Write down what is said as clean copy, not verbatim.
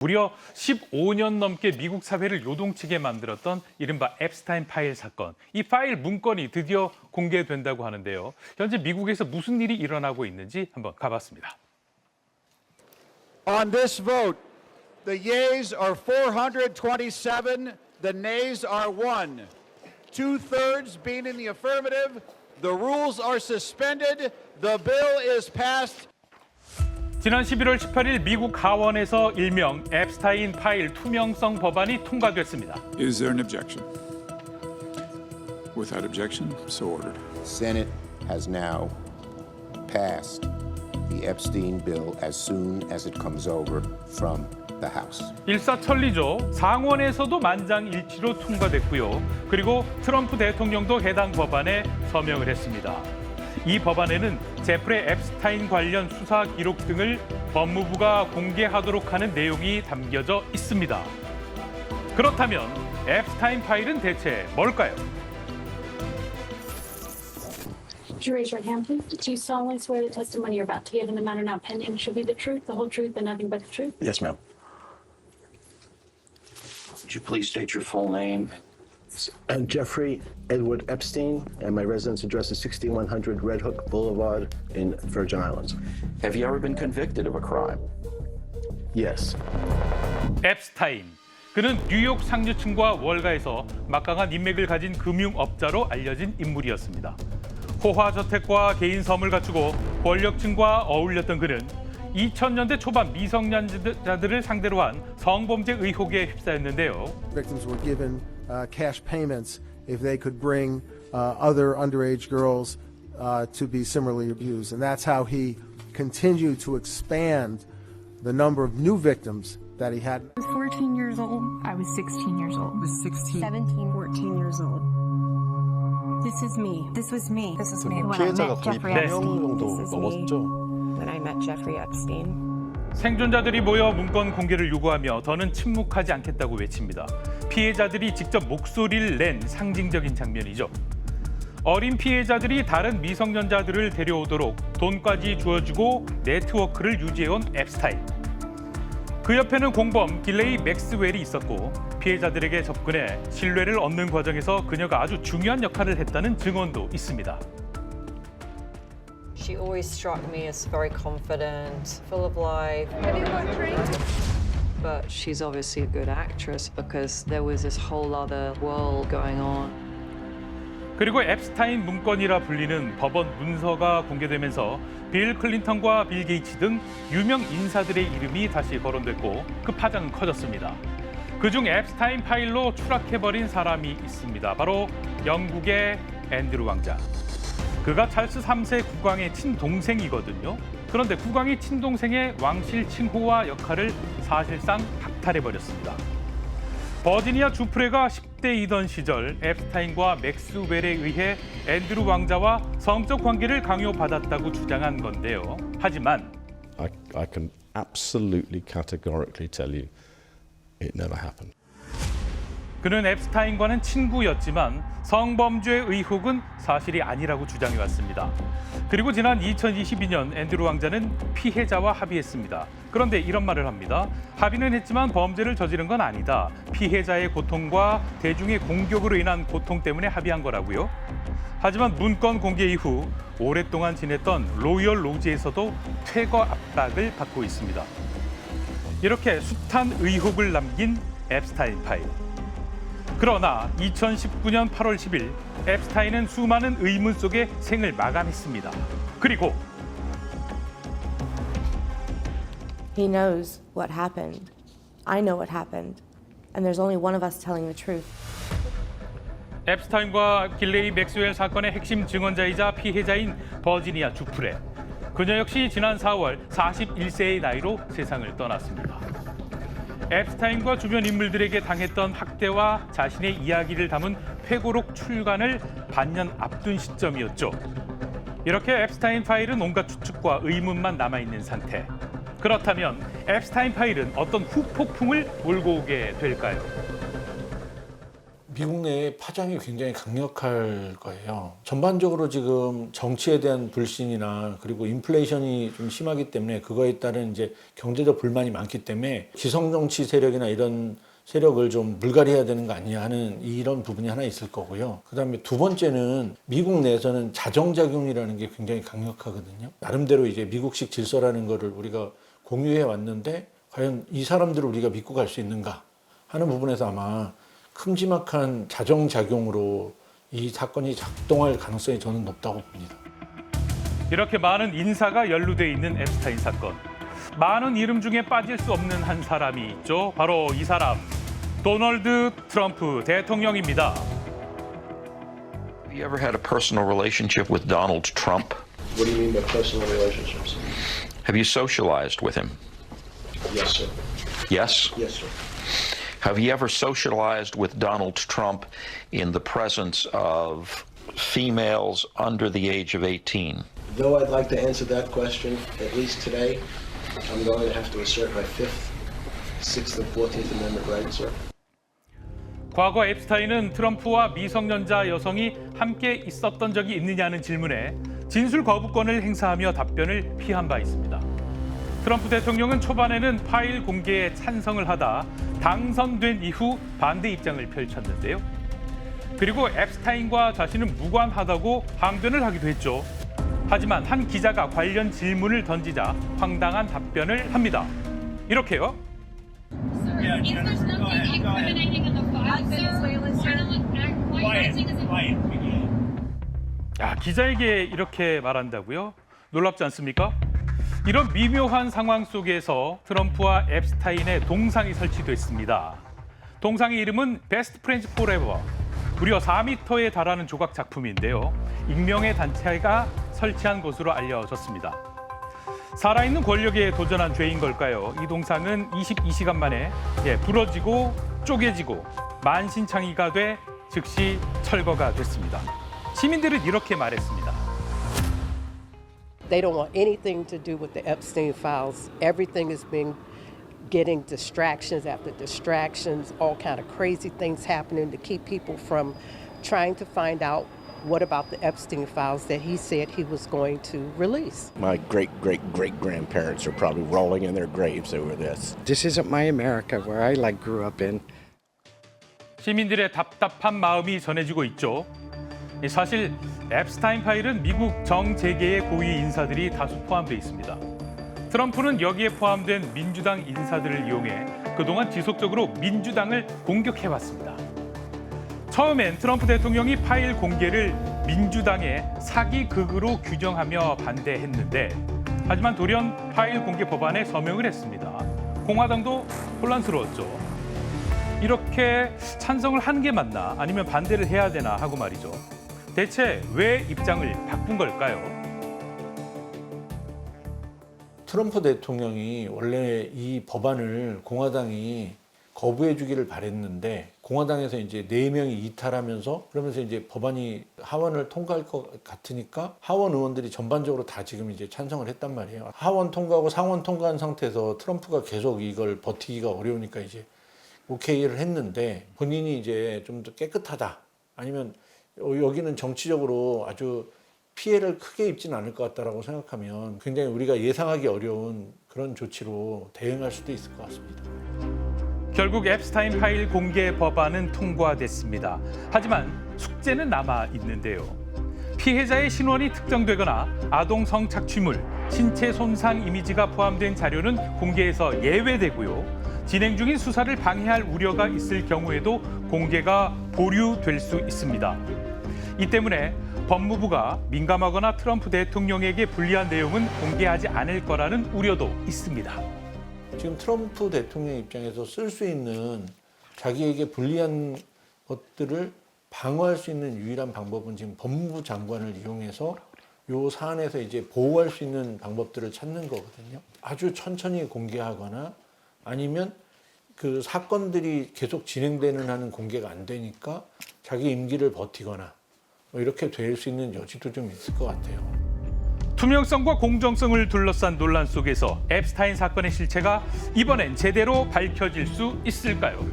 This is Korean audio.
무려 15년 넘게 미국 사회를 요동치게 만들었던 이른바 앱스타인 파일 사건. 이 파일 문건이 드디어 공개된다고 하는데요. 현재 미국에서 무슨 일이 일어나고 있는지 한번 가봤습니다. On this vote, the yeas are 427, the nays are 1. 2/3 being in the affirmative, the rules are suspended, the bill is passed. 지난 11월 18일 미국 하원에서 일명 앱스타인 파일 투명성 법안이 통과됐습니다. Is there an objection? Without objection, so ordered. Senate has now passed the Epstein bill as soon as it comes over from the House. 일사천리죠. 상원에서도 만장일치로 통과됐고요. 그리고 트럼프 대통령도 해당 법안에 서명을 했습니다. 이 법안에는 제프리 앱스타인 관련 수사 기록 등을 법무부가 공개하도록 하는 내용이 담겨져 있습니다. 그렇다면 앱스타인 파일은 대체 뭘까요? Would you raise your hand, please? Do you solemnly swear the testimony you're about to give in the matter now pending shall be the truth, the whole truth, and nothing but the truth? Yes, ma'am. Would you please state your full name? I'm Jeffrey Edward Epstein, and my residence address is 6100 Red Hook Boulevard in Virgin Islands. Have you ever been convicted of a crime? Yes. 앱스타인. 그는 뉴욕 상류층과 월가에서 막강한 인맥을 가진 금융업자로 알려진 인물이었습니다. 호화저택과 개인 섬을 갖추고 권력층과 어울렸던 그는 2000년대 초반 미성년자들을 상대로 한 성범죄 의혹에 휩싸였는데요. Victims were given cash payments if they could bring other underage girls to be similarly abused. And that's how he continued to expand the number of new victims that he had. I was 14 years old. I was 16 years old. I was 16. 17, 14 years old. This is me. This was me. This is me. When I met Jeffrey Epstein. 정도 This is me. 넘었죠. When I met Jeffrey Epstein. 생존자들이 모여 문건 공개를 요구하며 더는 침묵하지 않겠다고 외칩니다. 피해자들이 직접 목소리를 낸 상징적인 장면이죠. 어린 피해자들이 다른 미성년자들을 데려오도록 돈까지 주어주고 네트워크를 유지해온 앱스타인. 그 옆에는 공범 길레이 맥스웰이 있었고 피해자들에게 접근해 신뢰를 얻는 과정에서 그녀가 아주 중요한 역할을 했다는 증언도 있습니다. She always struck me as very confident, full of life. Have you got drinks? But she's obviously a good actress because there was this whole other world going on. 그리고 앱스타인 문건이라 불리는 법원 문서가 공개되면서 빌 클린턴과 빌 게이츠 등 유명 인사들의 이름이 다시 거론됐고 그 파장은 커졌습니다. 그중 앱스타인 파일로 추락해버린 사람이 있습니다. 바로 영국의 앤드루 왕자. 그가 찰스 3세 국왕의 친동생이거든요. 그런데 국왕이 친동생의 왕실 칭호와 역할을 사실상 박탈해버렸습니다. 버지니아 주프레가 10대이던 시절 앱스타인과 맥스웰에 의해 앤드루 왕자와 성적 관계를 강요받았다고 주장한 건데요. 하지만 I can absolutely categorically tell you it never happened. 그는 앱스타인과는 친구였지만 성범죄 의혹은 사실이 아니라고 주장해왔습니다. 그리고 지난 2022년 앤드루 왕자는 피해자와 합의했습니다. 그런데 이런 말을 합니다. 합의는 했지만 범죄를 저지른 건 아니다. 피해자의 고통과 대중의 공격으로 인한 고통 때문에 합의한 거라고요. 하지만 문건 공개 이후 오랫동안 지냈던 로열 로지에서도 퇴거 압박을 받고 있습니다. 이렇게 숱한 의혹을 남긴 앱스타인 파일. 그러나 2019년 8월 10일 앱스타인은 수많은 의문 속에 생을 마감했습니다. 그리고 He knows what happened. I know what happened. And there's only one of us telling the truth. 앱스타인과 길레이 맥스웰 사건의 핵심 증언자이자 피해자인 버지니아 주프레. 그녀 역시 지난 4월 41세의 나이로 세상을 떠났습니다. 앱스타인과 주변 인물들에게 당했던 학대와 자신의 이야기를 담은 회고록 출간을 반년 앞둔 시점이었죠. 이렇게 앱스타인 파일은 온갖 추측과 의문만 남아있는 상태. 그렇다면 앱스타인 파일은 어떤 후폭풍을 몰고 오게 될까요? 미국 내의 파장이 굉장히 강력할 거예요. 전반적으로 지금 정치에 대한 불신이나 그리고 인플레이션이 좀 심하기 때문에 그거에 따른 이제 경제적 불만이 많기 때문에 기성 정치 세력이나 이런 세력을 좀 물갈이해야 되는 거 아니냐 하는 이런 부분이 하나 있을 거고요. 그다음에 두 번째는 미국 내에서는 자정작용이라는 게 굉장히 강력하거든요. 나름대로 이제 미국식 질서라는 거를 우리가 공유해 왔는데 과연 이 사람들을 우리가 믿고 갈 수 있는가 하는 부분에서 아마 큼지막한 자정작용으로 이 사건이 작동할 가능성이 저는 높다고 봅니다. 이렇게 많은 인사가 연루돼 있는 앱스타인 사건. 많은 이름 중에 빠질 수 없는 한 사람이 있죠. 바로 이 사람, 도널드 트럼프 대통령입니다. Have you ever had a personal relationship with Donald Trump? What do you mean by personal relationships? Have you socialized with him? Yes, sir. Yes? Yes, sir. Have you ever socialized with Donald Trump in the presence of females under the age of 18? Though I'd like to answer that question, at least today, I'm going to have to assert my 5th, 6th, and 14th Amendment rights, sir. 과거 앱스타인은 트럼프와 미성년자 여성이 함께 있었던 적이 있느냐는 질문에 진술 거부권을 행사하며 답변을 피한 바 있습니다. 트럼프 대통령은 초반에는 파일 공개에 찬성을 하다 당선된 이후 반대 입장을 펼쳤는데요. 그리고 앱스타인과 자신은 무관하다고 항변을 하기도 했죠. 하지만 한 기자가 관련 질문을 던지자 황당한 답변을 합니다. 이렇게요. 야, 기자에게 이렇게 말한다고요? 놀랍지 않습니까? 이런 미묘한 상황 속에서 트럼프와 앱스타인의 동상이 설치됐습니다. 동상의 이름은 베스트 프렌즈 포레버. 무려 4m에 달하는 조각 작품인데요. 익명의 단체가 설치한 것으로 알려졌습니다. 살아있는 권력에 도전한 죄인 걸까요? 이 동상은 22시간 만에 부러지고 쪼개지고 만신창이가 돼 즉시 철거가 됐습니다. 시민들은 이렇게 말했습니다. They don't want anything to do with the Epstein files. Everything is getting distractions after distractions, all kind of crazy things happening to keep people from trying to find out what about the Epstein files that he said he was going to release. My great-great-great-grandparents are probably rolling in their graves over this. This isn't my America where I grew up in. 시민들의 답답한 마음이 전해지고 있죠. 사실 앱스타인 파일은 미국 정재계의 고위 인사들이 다수 포함되어 있습니다. 트럼프는 여기에 포함된 민주당 인사들을 이용해 그동안 지속적으로 민주당을 공격해왔습니다. 처음엔 트럼프 대통령이 파일 공개를 민주당의 사기극으로 규정하며 반대했는데 하지만 돌연 파일 공개 법안에 서명을 했습니다. 공화당도 혼란스러웠죠. 이렇게 찬성을 하는 게 맞나 아니면 반대를 해야 되나 하고 말이죠. 대체 왜 입장을 바꾼 걸까요? 트럼프 대통령이 원래 이 법안을 공화당이 거부해 주기를 바랬는데 공화당에서 이제 4명이 이탈하면서 그러면서 이제 법안이 하원을 통과할 것 같으니까 하원 의원들이 전반적으로 다 지금 이제 찬성을 했단 말이에요. 하원 통과하고 상원 통과한 상태에서 트럼프가 계속 이걸 버티기가 어려우니까 이제 오케이를 했는데 본인이 이제 좀 더 깨끗하다 아니면 여기는 정치적으로 아주 피해를 크게 입지는 않을 것 같다라고 생각하면 굉장히 우리가 예상하기 어려운 그런 조치로 대응할 수도 있을 것 같습니다. 결국 앱스타인 파일 공개 법안은 통과됐습니다. 하지만 숙제는 남아 있는데요. 피해자의 신원이 특정되거나 아동 성착취물, 신체 손상 이미지가 포함된 자료는 공개에서 예외되고요. 진행 중인 수사를 방해할 우려가 있을 경우에도 공개가 보류될 수 있습니다. 이 때문에 법무부가 민감하거나 트럼프 대통령에게 불리한 내용은 공개하지 않을 거라는 우려도 있습니다. 지금 트럼프 대통령 입장에서 쓸 수 있는 자기에게 불리한 것들을 방어할 수 있는 유일한 방법은 지금 법무부 장관을 이용해서 이 사안에서 이제 보호할 수 있는 방법들을 찾는 거거든요. 아주 천천히 공개하거나 아니면 그 사건들이 계속 진행되는 한은 공개가 안 되니까 자기 임기를 버티거나 뭐 이렇게 될 수 있는 여지도 좀 있을 것 같아요. 투명성과 공정성을 둘러싼 논란 속에서 앱스타인 사건의 실체가 이번엔 제대로 밝혀질 수 있을까요?